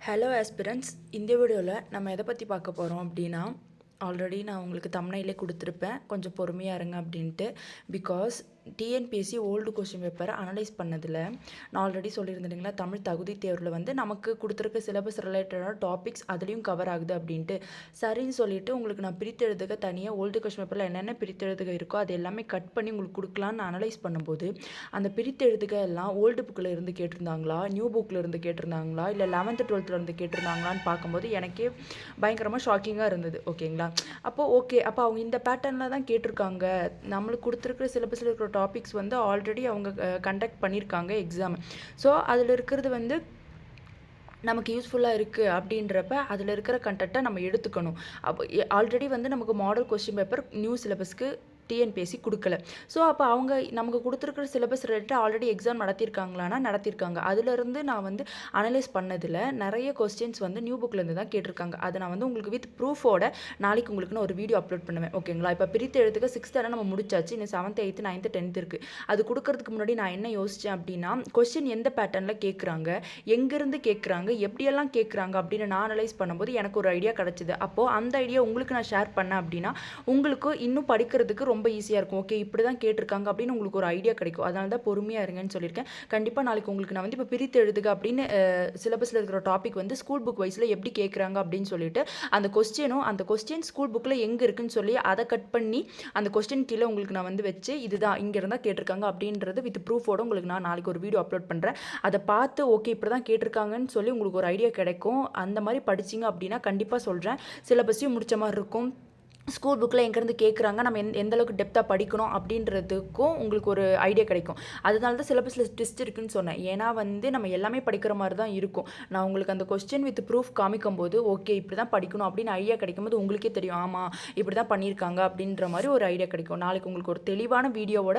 Hello aspirants, இந்த வீடியோவில் நம்ம எதை பற்றி பார்க்க போகிறோம் அப்படின்னா, ஆல்ரெடி நான் உங்களுக்கு தம்ப்நெயிலே கொடுத்துருப்பேன், கொஞ்சம் பொறுமையாக இருங்க அப்படின்ட்டு. பிகாஸ் டிஎன்பிஎஸ்சி ஓல்டு கொஸ்டின் பேப்பரை அனலைஸ் பண்ணதில் நான் ஆல்ரெடி சொல்லியிருந்தேன் இல்லைங்களா, தமிழ் தகுதி தேர்வில் வந்து நமக்கு கொடுத்துருக்க சிலபஸ் ரிலேட்டடான டாபிக்ஸ் அதுலேயும் கவர் ஆகுது அப்படின்ட்டு. சரின்னு சொல்லிட்டு உங்களுக்கு நான் பிரித்தெழுதுக தனியாக ஓல்டு கொஸ்டின் பேப்பரில் என்னென்ன பிரித்தெழுதுக இருக்கோ அது எல்லாமே கட் பண்ணி உங்களுக்கு கொடுக்கலான்னு அனலைஸ் பண்ணும்போது, அந்த பிரித்தெழுதுக எல்லாம் ஓல்டு புக்கில் இருந்து கேட்டிருந்தாங்களா, நியூ புக்கில் இருந்து கேட்டிருந்தாங்களா, இல்லை 11th 12th இருந்து கேட்டிருந்தாங்களான்னு பார்க்கும்போது எனக்கே பயங்கரமாக ஷாக்கிங்காக இருந்தது. ஓகேங்களா, அப்போ அவங்க இந்த பேட்டர்னில் தான் கேட்டிருக்காங்க. நம்மளுக்கு கொடுத்துருக்குற சிலபஸில் இருக்கிற டாபிக்ஸ் வந்து ஆல்ரெடி அவங்க கண்டக்ட் பண்ணியிருக்காங்க எக்ஸாம். ஸோ அதில் இருக்கிறது வந்து நமக்கு யூஸ்ஃபுல்லாக இருக்குது அப்படின்றப்ப அதில் இருக்கிற கண்டென்ட்டை நம்ம எடுத்துக்கணும். அப்போ ஆல்ரெடி வந்து நமக்கு மாடல் கொஸ்டின் பேப்பர் நியூ சிலபஸ்க்கு டிஎன்பிஎஸ்சி கொடுக்கல. ஸோ அப்போ அவங்க நமக்கு கொடுத்துருக்குற சிலபஸ் ரிலேட்டட் ஆல்ரெடி எக்ஸாம் நடத்தியிருக்காங்களான்னா நடத்தியிருக்காங்க. அதுலேருந்து நான் வந்து அனலைஸ் பண்ணதில் நிறைய கொஸ்டின்ஸ் வந்து நியூ புக்லேருந்து தான் கேட்டிருக்காங்க. அதை நான் வந்து உங்களுக்கு வித் ப்ரூஃபோட நாளைக்கு உங்களுக்கு நான் ஒரு வீடியோ அப்லோட் பண்ணுவேன். ஓகேங்களா, இப்போ பிரித்து எழுத்துக்க 6th நம்ம முடிச்சாச்சு, இன்னும் 7th 8th 9th 10th இருக்குது. அது கொடுக்கறதுக்கு முன்னாடி நான் என்ன யோசித்தேன் அப்படின்னா, கொஸ்டின் எந்த பேட்டர்னில் கேட்குறாங்க, எங்கேருந்து கேட்குறாங்க, எப்படியெல்லாம் கேட்குறாங்க அப்படின்னு நான் அனலைஸ் பண்ணும்போது எனக்கு ஒரு ஐடியா கிடச்சிது. அப்போது அந்த ஐடியா உங்களுக்கு நான் ஷேர் பண்ணேன் அப்படின்னா உங்களுக்கு இன்னும் படிக்கிறதுக்கு ரொம்ப ஈஸியாக இருக்கும். ஓகே, இப்படி தான் கேட்டிருக்காங்க அப்படின்னு உங்களுக்கு ஒரு ஐடியா கிடைக்கும். அதனால தான் பொறுமையாக இருங்கன்னு சொல்லியிருக்கேன். கண்டிப்பாக நாளைக்கு உங்களுக்கு நான் வந்து இப்போ பிரித்து எழுதுக அப்படின்னு சிலபஸில் இருக்கிற டாபிக் வந்து ஸ்கூல் புக் வைஸில் எப்படி கேட்குறாங்க அப்படின்னு சொல்லிட்டு அந்த கொஸ்டின் ஸ்கூல் புக்கில் எங்கே இருக்குன்னு சொல்லி அதை கட் பண்ணி அந்த கொஸ்டின் கீழே உங்களுக்கு நான் வந்து வச்சு இதுதான் இங்கே இருந்தால் கேட்டிருக்காங்க அப்படின்றது வித் ப்ரூஃபோட உங்களுக்கு நான் நாளைக்கு ஒரு வீடியோ அப்லோட் பண்ணுறேன். அதை பார்த்து ஓகே இப்படி தான் கேட்டிருக்காங்கன்னு சொல்லி உங்களுக்கு ஒரு ஐடியா கிடைக்கும். அந்த மாதிரி படிச்சிங்க அப்படின்னா கண்டிப்பாக சொல்கிறேன் சிலபஸையும் முடித்த மாதிரி இருக்கும். ஸ்கூல் புக்கில் எங்கேருந்து கேட்குறாங்க, நம்ம எந்த அளவுக்கு டெப்த்தாக படிக்கணும் அப்படின்றதுக்கும் உங்களுக்கு ஒரு ஐடியா கிடைக்கும். அதனால தான் சிலபஸில் ட்விஸ்ட் இருக்குன்னு சொன்னேன். ஏன்னா வந்து நம்ம எல்லாமே படிக்கிற மாதிரி தான் இருக்கும். நான் உங்களுக்கு அந்த கொஸ்டின் வித் ப்ரூஃப் காமிக்கும் போது ஓகே இப்படி தான் படிக்கணும் அப்படின்னு ஐடியா கிடைக்கும்போது உங்களுக்கே தெரியும், ஆமாம் இப்படி தான் பண்ணியிருக்காங்க அப்படின்ற மாதிரி ஒரு ஐடியா கிடைக்கும். நாளைக்கு உங்களுக்கு ஒரு தெளிவான வீடியோவோட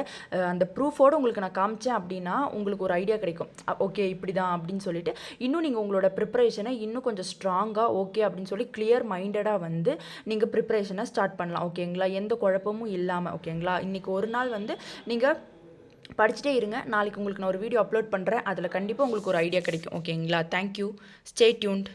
அந்த ப்ரூஃபோடு உங்களுக்கு நான் காமிச்சேன் அப்படின்னா உங்களுக்கு ஒரு ஐடியா கிடைக்கும். ஓகே இப்படி தான் அப்படின்னு சொல்லிட்டு இன்னும் நீங்கள் உங்களோட ப்ரிப்பரேஷனை இன்னும் கொஞ்சம் ஸ்ட்ராங்காக ஓகே அப்படின்னு சொல்லி கிளியர் மைண்டடாக வந்து நீங்கள் ப்ரிப்பரேஷனை ஸ்டார்ட் பண்ணலாம். ஓகேங்களா, எந்த குழப்பமும் இல்லாமல். ஓகேங்களா, இன்றைக்கி ஒரு நாள் வந்து நீங்கள் படிச்சுட்டே இருங்க. நாளைக்கு உங்களுக்கு நான் ஒரு வீடியோ அப்லோட் பண்ணுறேன். அதில் கண்டிப்பாக உங்களுக்கு ஒரு ஐடியா கிடைக்கும். ஓகேங்களா, தேங்க்யூ, ஸ்டே டியூன்ட்.